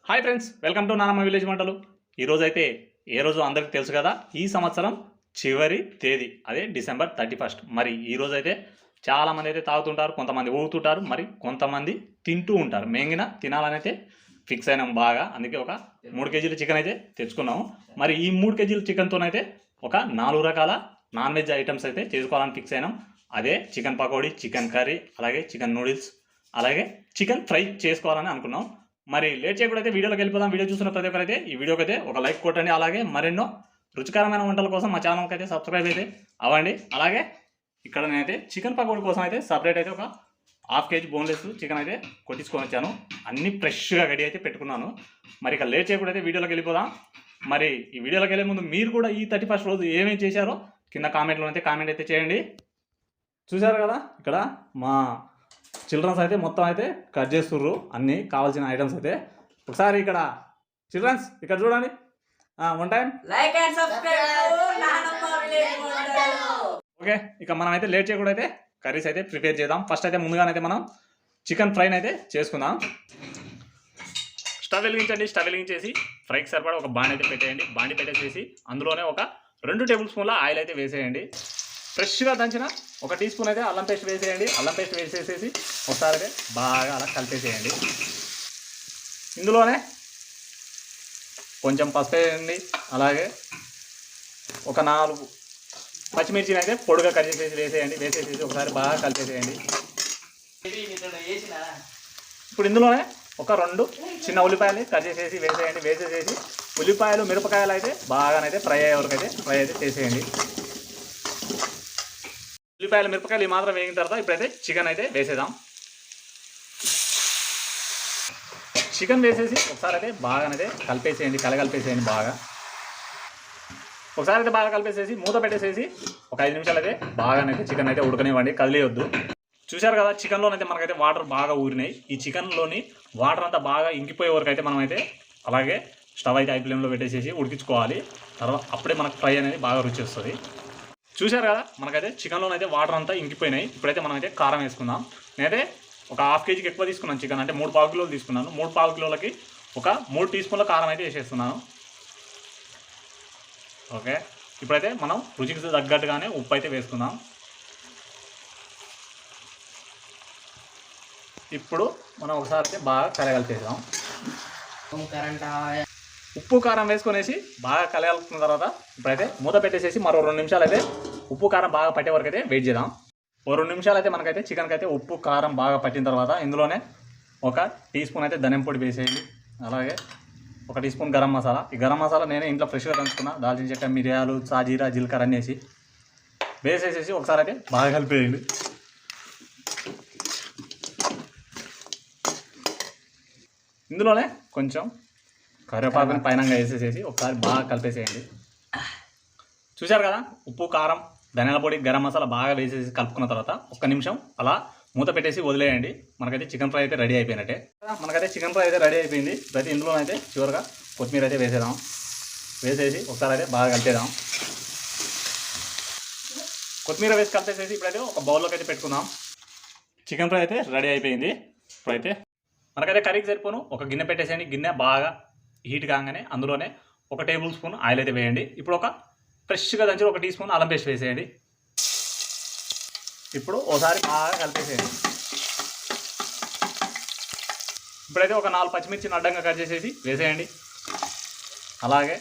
Hi friends, welcome to నానమ్మ village వంటలు. ఈరోజైతే ఏ రోజు అందరికీ తెలుసు కదా, ఈ సంవత్సరం చివరి తేదీ అదే డిసెంబర్ 31. మరి ఈరోజైతే చాలామంది అయితే తాగుతుంటారు, కొంతమంది ఊగుతుంటారు, మరి కొంతమంది తింటూ ఉంటారు. మేంగిన తినాలని అయితే ఫిక్స్ అయినాం బాగా. అందుకే ఒక 3 కేజీల చికెన్ అయితే తెచ్చుకున్నాము. మరి ఈ 3 కేజీల చికెన్తోనైతే ఒక 4 రకాల నాన్ వెజ్ ఐటమ్స్ అయితే చేసుకోవాలని ఫిక్స్ అయినాం. అదే చికెన్ పకోడీ, చికెన్ కర్రీ, అలాగే చికెన్ నూడిల్స్, అలాగే చికెన్ ఫ్రై చేసుకోవాలని అనుకున్నాం. మరి లేట్ చేయకుండా అయితే వీడియోలోకి వెళ్ళిపోదాం. వీడియో చూసిన ప్రతి ఒక్కరైతే ఈ వీడియోకి అయితే ఒక లైక్ కొట్టండి. అలాగే మరెన్నో రుచికరమైన వంటల కోసం మా ఛానల్కి అయితే సబ్స్క్రైబ్ అయితే అవ్వండి. అలాగే ఇక్కడ నేనైతే చికెన్ పకోడీ కోసం అయితే సపరేట్ అయితే ఒక 1/2 కేజీ బోన్లెస్ చికెన్ అయితే కొట్టించుకొని వచ్చాను. అన్ని ఫ్రెష్గా రెడీ అయితే పెట్టుకున్నాను. మరి ఇక లేట్ చేయకుండా అయితే వీడియోలోకి వెళ్ళిపోదాం. మరి ఈ వీడియోలోకి వెళ్ళే ముందు మీరు కూడా ఈ 31 రోజు ఏమేమి చేశారో కింద కామెంట్లో అయితే కామెంట్ అయితే చేయండి. చూశారు కదా, ఇక్కడ మా చిల్డ్రన్స్ అయితే మొత్తం అయితే కట్ చేస్తుర్రు అన్నీ కావాల్సిన ఐటమ్స్ అయితే. ఒకసారి ఇక్కడ చిల్డ్రన్స్ ఇక్కడ చూడండి, one time like and subscribe. Okay, ఇక మనం అయితే లేట్ చేయకుండా అయితే కర్రీస్ అయితే ప్రిపేర్ చేద్దాం. ఫస్ట్ అయితే ముందుగానైతే మనం చికెన్ ఫ్రైని అయితే చేసుకుందాం. స్టవ్ వెలిగించండి. స్టవ్ వెలిగించేసి ఫ్రైకి సరిపడా ఒక బాండి అయితే పెట్టేయండి. బాండి పెట్టేసేసి అందులోనే ఒక 2 టేబుల్ స్పూన్ల ఆయిల్ అయితే వేసేయండి. ఫ్రెష్గా దంచిన 1 టీ స్పూన్ అయితే అల్లం పేస్ట్ వేసేయండి. అల్లం పేస్ట్ వేసేసేసి ఒకసారి అయితే బాగా అలా కలిపేసేయండి. ఇందులోనే కొంచెం పసుపు వేయండి. అలాగే ఒక 4 పచ్చిమిర్చిని అయితే పొడిగా కట్ చేసేసి వేసేయండి. వేసేసేసి ఒకసారి బాగా కలిపేసేయండి. ఇప్పుడు ఇందులోనే ఒక 2 చిన్న ఉల్లిపాయలు కట్ చేసేసి వేసేయండి. వేసేసేసి ఉల్లిపాయలు మిరపకాయలు అయితే బాగానైతే ఫ్రై అయ్యే వరకు అయితే ఫ్రై అయితే చేసేయండి. ఉల్లిపాయలు మిరపకాయలు ఈ మాత్రం వేగిన తర్వాత ఇప్పుడైతే చికెన్ అయితే వేసేద్దాం. చికెన్ వేసేసి ఒకసారి అయితే బాగానైతే కలిపేసేయండి. కలగలిపేసేయండి బాగా. ఒకసారి అయితే బాగా కలిపేసేసి మూత పెట్టేసేసి ఒక 5 నిమిషాలు అయితే బాగానైతే చికెన్ అయితే ఉడకనివ్వండి, కదిలేయొద్దు. చూశారు కదా, చికెన్లోనైతే మనకైతే వాటర్ బాగా ఊరినాయి. ఈ చికెన్లోని వాటర్ అంతా బాగా ఇంకిపోయే వరకు అయితే మనమైతే అలాగే స్టవ్ అయితే హై ఫ్లేమ్లో పెట్టేసేసి ఉడికించుకోవాలి. తర్వాత అప్పుడే మనకు ఫ్రై అనేది బాగా రుచి వస్తుంది. చూశారు కదా, మనకైతే చికెన్లోనైతే వాటర్ అంతా ఇంకిపోయినాయి. ఇప్పుడైతే మనం అయితే కారం వేసుకుందాం. నేనైతే ఒక 1/2 కేజీకి ఎక్కువ తీసుకున్నాను చికెన్, అంటే 3 పావు కిలోలు తీసుకున్నాను. 3 పావు కిలోలకి ఒక 3 టీ స్పూన్ల కారం అయితే వేసేస్తున్నాను. ఓకే, ఇప్పుడైతే మనం రుచికి తగ్గట్టుగానే ఉప్పు అయితే వేసుకుందాం. ఇప్పుడు మనం ఒకసారి అయితే బాగా కలగలిపేద్దాం. ఉప్పు కారం వేసుకునేసి బాగా కలగలుపుకున్న తర్వాత ఇప్పుడైతే మూత పెట్టేసేసి మరో 2 నిమిషాలు అయితే ఉప్పు కారం బాగా పట్టే వరకు అయితే వెయిట్ చేద్దాం. ఓ 2 నిమిషాలు అయితే మనకైతే చికెన్కి అయితే ఉప్పు కారం బాగా పట్టిన తర్వాత ఇందులోనే ఒక టీ స్పూన్ అయితే ధనియం పొడి వేసేయండి. అలాగే 1 టీ స్పూన్ గరం మసాలా. ఈ గరం మసాలా నేనే ఇంట్లో ఫ్రెష్గా దంచుకున్నా. దాల్చిన చెక్క, మిరియాలు, సాజీరా, జీలకర్ర అనేసి వేసేసేసి ఒకసారి అయితే బాగా కలిపేయండి. ఇందులోనే కొంచెం కరివేపాకుని పైన వేసేసేసి ఒకసారి బాగా కలిపేసేయండి. చూశారు కదా, ఉప్పు కారం ధనియాల పొడి గరం మసాలా బాగా వేసేసి కలుపుకున్న తర్వాత 1 నిమిషం అలా మూత పెట్టేసి వదిలేయండి. మనకైతే చికెన్ ఫ్రై అయితే రెడీ అయిపోయినట్టే. మనకైతే చికెన్ ఫ్రై అయితే రెడీ అయిపోయింది. ప్రతి ఇందులోనైతే చివరిగా కొత్తిమీర అయితే వేసేద్దాం. వేసేసి ఒకసారి అయితే బాగా కలిపేద్దాం. కొత్తిమీర వేసి కలిపేసేసి ఇప్పుడైతే ఒక బౌల్లోకి అయితే పెట్టుకుందాం. చికెన్ ఫ్రై అయితే రెడీ అయిపోయింది. ఇప్పుడైతే మనకైతే కర్రీకి సరిపోను ఒక గిన్నె పెట్టేసేయండి. గిన్నె బాగా హీట్ కాగానే అందులోనే 1 టేబుల్ స్పూన్ ఆయిల్ అయితే వేయండి. ఇప్పుడు ఒక ఫ్రెష్గా దంచి 1 టీ స్పూన్ అల్లం పేస్ట్ వేసేయండి. ఇప్పుడు ఒకసారి బాగా కలిపేసేయండి. ఇప్పుడైతే ఒక 4 పచ్చిమిర్చిని అడ్డంగా కట్ చేసేసి వేసేయండి. అలాగే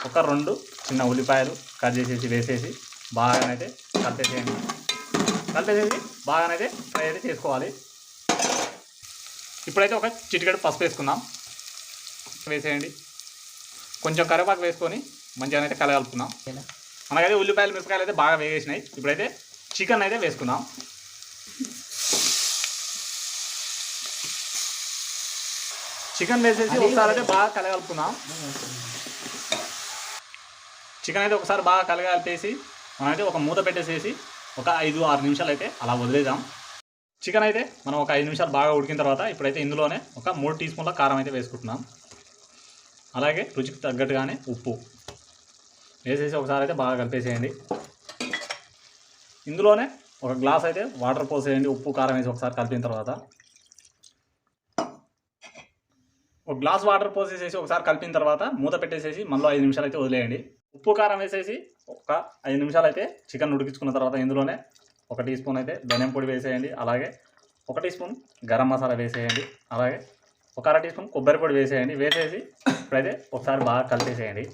ఒక 2 చిన్న ఉల్లిపాయలు కట్ చేసేసి వేసేసి బాగానైతే కలిపేసేయండి. కలిపేసేసి బాగానైతే ఫ్రై అయితే చేసుకోవాలి. ఇప్పుడైతే ఒక చిటికెడు పసుపు వేసుకుందాం. వేసేయండి. కొంచెం కరివేపాకు వేసుకొని మంచిగా అయితే కలగలుపుకుందాం. మనకైతే ఉల్లిపాయలు మిరపకాయలు అయితే బాగా వేగేసినాయి. ఇప్పుడైతే చికెన్ అయితే వేసుకుందాం. చికెన్ వేసేసి ఒకసారి అయితే బాగా కలగలుపుకుందాం. చికెన్ అయితే ఒకసారి బాగా కలగలిపేసి మనమైతే ఒక మూత పెట్టేసేసి ఒక 5-6 నిమిషాలు అయితే అలా వదిలేద్దాం. చికెన్ అయితే మనం ఒక 5 నిమిషాలు బాగా ఉడికిన తర్వాత ఇప్పుడైతే ఇందులోనే ఒక 3 టీ స్పూన్ల కారం అయితే వేసుకుంటున్నాం. అలాగే రుచికి తగ్గట్టుగానే ఉప్పు వేసేసి ఒకసారి అయితే బాగా కలిపేసేయండి. ఇందులోనే ఒక గ్లాస్ అయితే వాటర్ పోసేయండి. ఉప్పు కారం వేసి ఒకసారి కలిపిన తర్వాత ఒక గ్లాస్ వాటర్ పోసేసేసి ఒకసారి కలిపిన తర్వాత మూత పెట్టేసేసి మళ్ళీ 5 నిమిషాలు అయితే వదిలేయండి. ఉప్పు కారం వేసేసి ఒక 5 నిమిషాలు అయితే చికెన్ ఉడికించుకున్న తర్వాత ఇందులోనే 1 టీ స్పూన్ అయితే ధనియం పొడి వేసేయండి. అలాగే 1 టీ స్పూన్ గరం మసాలా వేసేయండి. అలాగే ఒక 1/2 టీ స్పూన్ కొబ్బరి పొడి వేసేయండి. వేసేసి ఇప్పుడైతే ఒకసారి బాగా కలిపేసేయండి.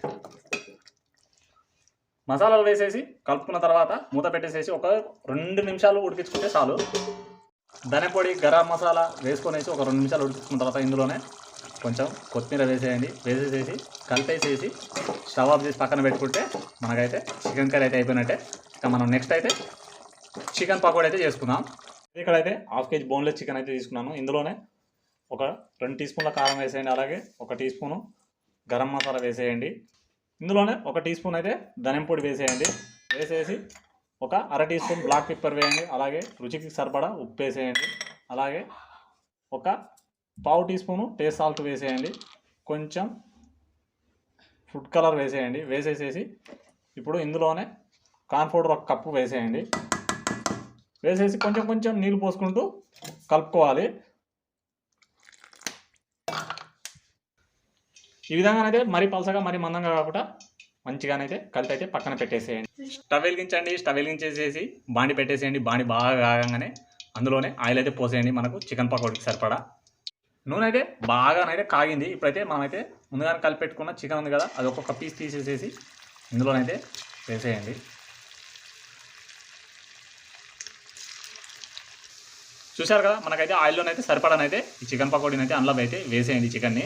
మసాలాలు వేసేసి కలుపుకున్న తర్వాత మూత పెట్టేసేసి ఒక 2 నిమిషాలు ఉడికించుకుంటే చాలు. ధనియం పొడి గరం మసాలా వేసుకొనేసి ఒక 2 నిమిషాలు ఉడికించుకున్న తర్వాత ఇందులోనే కొంచెం కొత్తిమీర వేసేయండి. వేసేసేసి కలిపేసేసి స్టవ్ ఆఫ్ చేసి పక్కన పెట్టుకుంటే మనకైతే చికెన్ కర్రీ అయితే అయిపోయినట్టే. ఇక మనం నెక్స్ట్ అయితే చికెన్ పకోడీ అయితే చేసుకుందాం. ఇక్కడైతే 1/2 కేజీ బోన్లెస్ చికెన్ అయితే తీసుకున్నాను. ఇందులోనే ఒక 2 టీ స్పూన్ల కారం వేసేయండి. అలాగే 1 టీ స్పూను గరం మసాలా వేసేయండి. ఇందులోనే 1 టీ స్పూన్ అయితే ధనియం పొడి వేసేయండి. వేసేసి ఒక 1/2 టీ స్పూన్ బ్లాక్ పెప్పర్ వేయండి. అలాగే రుచికి సరిపడా ఉప్పు వేసేయండి. అలాగే ఒక 1/2 టీ స్పూను టేస్ట్ సాల్ట్ వేసేయండి. కొంచెం ఫుడ్ కలర్ వేసేయండి. వేసేసేసి ఇప్పుడు ఇందులోనే కార్న్ పౌడర్ 1 కప్పు వేసేయండి. వేసేసి కొంచెం కొంచెం నీళ్ళు పోసుకుంటూ కలుపుకోవాలి. ఈ విధంగానైతే మరీ పలసగా మరీ మందంగా కాకుండా మంచిగానైతే కలిపి అయితే పక్కన పెట్టేసేయండి. స్టవ్ వెలిగించండి. స్టవ్ వెలిగించేసేసి బాండి పెట్టేసేయండి. బాండి బాగా కాగానే అందులోనే ఆయిల్ అయితే పోసేయండి. మనకు చికెన్ పకోడీకి సరిపడా నూనె అయితే బాగానైతే కాగింది. ఇప్పుడైతే మనమైతే ముందుగానే కలిపి పెట్టుకున్న చికెన్ ఉంది కదా, అది ఒక్కొక్క పీస్ తీసేసేసి ఇందులోనైతే వేసేయండి. చూశారు కదా, మనకైతే ఆయిల్లోనైతే సరిపడానైతే ఈ చికెన్ పకోడీని అయితే అందులో అయితే వేసేయండి. చికెన్ని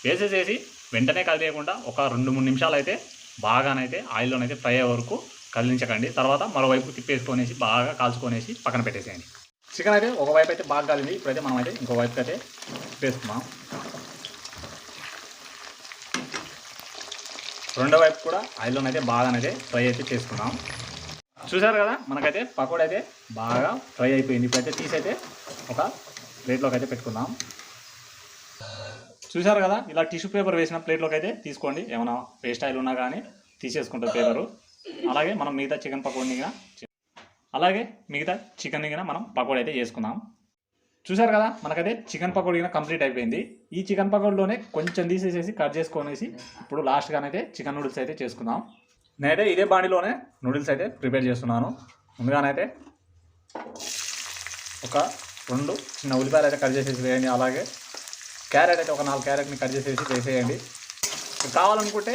వేసేసేసి వెంటనే కదిలేయకుండా ఒక 2-3 నిమిషాలు అయితే బాగానైతే ఆయిల్లోనైతే ఫ్రై అయ్యే వరకు కదిలించకండి. తర్వాత మరోవైపు తిప్పేసుకొనేసి బాగా కాల్చుకొనేసి పక్కన పెట్టేసేయండి. చికెన్ అయితే ఒకవైపు అయితే బాగా కాలింది. ఇప్పుడైతే మనం అయితే ఇంకో వైపుకి అయితే తిప్పేసుకున్నాం. రెండో వైపు కూడా ఆయిల్లోనైతే బాగానైతే ఫ్రై అయితే చేసుకున్నాం. చూసారు కదా, మనకైతే పకోడీ అయితే బాగా ఫ్రై అయిపోయింది. ఇప్పుడైతే తీసైతే ఒక ప్లేట్లోకి అయితే పెట్టుకుందాం. చూసారు కదా, ఇలా టిష్యూ పేపర్ వేసిన ప్లేట్లోకి అయితే తీసుకోండి. ఏమైనా వేస్ట్ ఆయిల్ ఉన్నా కానీ తీసేసుకుంటారు పేపరు. అలాగే మనం మిగతా చికెన్ పకోడీగా మనం పకోడీ అయితే చేసుకుందాం. చూసారు కదా, మనకైతే చికెన్ పకోడీగా కంప్లీట్ అయిపోయింది. ఈ చికెన్ పకోడీలోనే కొంచెం తీసేసేసి కట్ చేసుకొనేసి ఇప్పుడు లాస్ట్గానైతే చికెన్ నూడిల్స్ అయితే చేసుకుందాం. నేనైతే ఇదే బాండిలోనే నూడిల్స్ అయితే ప్రిపేర్ చేస్తున్నాను. ముందుగానైతే ఒక 2 చిన్న ఉల్లిపాయలు అయితే కట్ చేసేసి వేయండి. అలాగే క్యారెట్ అయితే ఒక 4 క్యారెట్ని కట్ చేసేసి వేసేయండి. కావాలనుకుంటే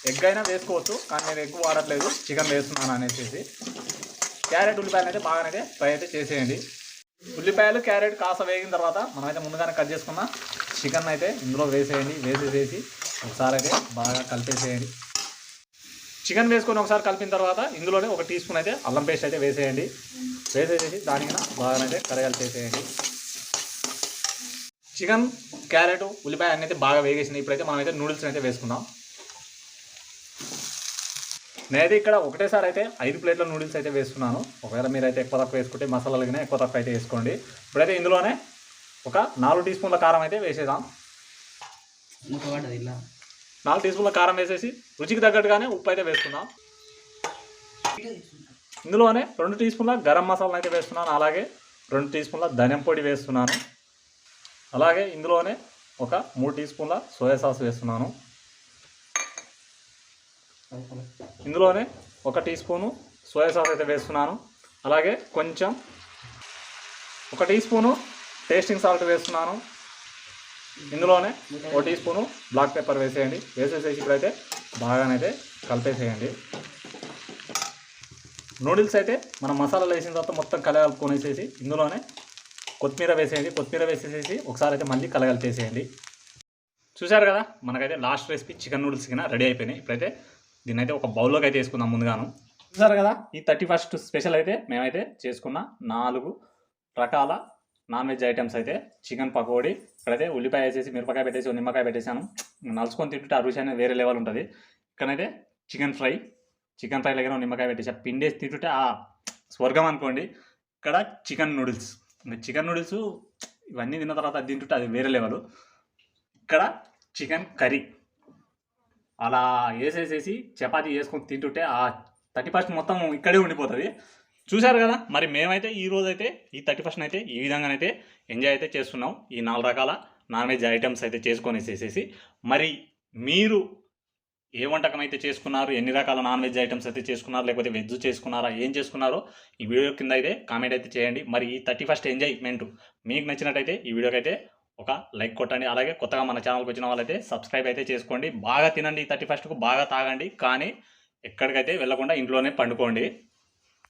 ఎగ్ అయినా వేసుకోవచ్చు, కానీ నేను ఎగ్ వాడట్లేదు, చికెన్ వేస్తున్నాను అనేసి. క్యారెట్ ఉల్లిపాయలు అయితే బాగానైతే ఫ్రై అయితే చేసేయండి. ఉల్లిపాయలు క్యారెట్ కాస్త వేగిన తర్వాత మనమైతే ముందుగానే కట్ చేసుకున్న చికెన్ అయితే ఇందులో వేసేయండి. వేసేసేసి ఒకసారి అయితే బాగా కలిపేసేయండి. చికెన్ వేసుకొని ఒకసారి కలిపిన తర్వాత ఇందులోనే 1 టీ స్పూన్ అయితే అల్లం పేస్ట్ అయితే వేసేయండి. వేసేసేసి దానికి బాగానైతే కలగలిపేసేయండి. చికెన్ క్యారెట్ ఉల్లిపాయ అన్నీ అయితే బాగా వేగేసినాయి. ఇప్పుడైతే మనమైతే నూడిల్స్ అయితే వేసుకుందాం. నేనైతే ఇక్కడ ఒకటేసారి అయితే 5 ప్లేట్ల నూడిల్స్ అయితే వేస్తున్నాను. ఒకవేళ మీరైతే ఎక్కువ తక్కువ వేసుకుంటే మసాలాలు కానీ ఎక్కువ తక్కువ అయితే వేసుకోండి. ఇప్పుడైతే ఇందులోనే ఒక 4 టీ స్పూన్ల కారం అయితే వేసేద్దాం. 4 టీ స్పూన్ల కారం వేసేసి రుచికి తగ్గట్టుగానే ఉప్పు అయితే వేసుకుందాం. ఇందులోనే 2 టీ స్పూన్ల గరం మసాలా అయితే వేస్తున్నాను. అలాగే 2 టీ స్పూన్ల ధనియం పొడి వేస్తున్నాను. అలాగే ఇందులోనే ఒక 3 టీ స్పూన్ల సోయా సాస్ వేస్తున్నాను. ఇందులోనే 1 టీ స్పూను సోయా సాస్ అయితే వేస్తున్నాను. అలాగే కొంచెం 1 టీ స్పూను టేస్టింగ్ సాల్ట్ వేస్తున్నాను. ఇందులోనే 1 టీ స్పూను బ్లాక్ పెప్పర్ వేసేయండి. వేసేసేసి ఇప్పుడైతే బాగానైతే కలిపేసేయండి. నూడిల్స్ అయితే మనం మసాలాలు వేసిన తర్వాత మొత్తం కలగలుపుకొనేసేసి ఇందులోనే కొత్తిమీర వేసేయండి. కొత్తిమీర వేసేసేసి ఒకసారి అయితే మళ్ళీ కలగలిపేసేయండి. చూశారు కదా, మనకైతే లాస్ట్ రెసిపీ చికెన్ నూడిల్స్ కింద రెడీ అయిపోయినాయి. ఇప్పుడైతే దీన్ని అయితే ఒక బౌల్లోకి అయితే వేసుకుందాం. ముందుగాను చూసారు కదా, ఈ 31st స్పెషల్ అయితే మేమైతే చేసుకున్న 4 రకాల నాన్ వెజ్ ఐటమ్స్ అయితే చికెన్ పకోడీ. ఇక్కడైతే ఉల్లిపాయ వేసేసి మిరపకాయ పెట్టేసి నిమ్మకాయ పెట్టేసాను. నలుచుకొని తింటుంటే ఆ రుచి అనేది వేరే లెవెల్ ఉంటుంది. ఇక్కడైతే చికెన్ ఫ్రై దగ్గర నిమ్మకాయ పెట్టేసి పిండేసి తింటుంటే ఆ స్వర్గం అనుకోండి. ఇక్కడ చికెన్ నూడిల్స్ ఇవన్నీ తిన్న తర్వాత అది తింటుంటే అది వేరే లెవెల్. ఇక్కడ చికెన్ కర్రీ అలా వేసేసేసి చపాతీ వేసుకొని తింటుంటే ఆ 31st మొత్తం ఇక్కడే ఉండిపోతుంది. చూశారు కదా, మరి మేమైతే ఈరోజైతే ఈ 31st అయితే ఈ విధంగానైతే ఎంజాయ్ అయితే చేస్తున్నాం. ఈ 4 రకాల నాన్ వెజ్ ఐటమ్స్ అయితే చేసుకొనేసేసి మరి మీరు ఏ వంటకం అయితే చేసుకున్నారు, ఎన్ని రకాల నాన్ వెజ్ ఐటమ్స్ అయితే చేసుకున్నారు, లేకపోతే వెజ్ చేసుకున్నారా, ఏం చేసుకున్నారో ఈ వీడియో కింద అయితే కామెంట్ అయితే చేయండి. మరి ఈ 31st ఎంజాయ్మెంట్ మీకు నచ్చినట్టయితే ఈ వీడియోకి అయితే ఒక లైక్ కొట్టండి. అలాగే కొత్తగా మన ఛానల్కి వచ్చిన వాళ్ళైతే సబ్స్క్రైబ్ అయితే చేసుకోండి. బాగా తినండి, ఈ 31స్ట్కు బాగా తాగండి, కానీ ఎక్కడికైతే వెళ్ళకుండా ఇంట్లోనే పండుకోండి.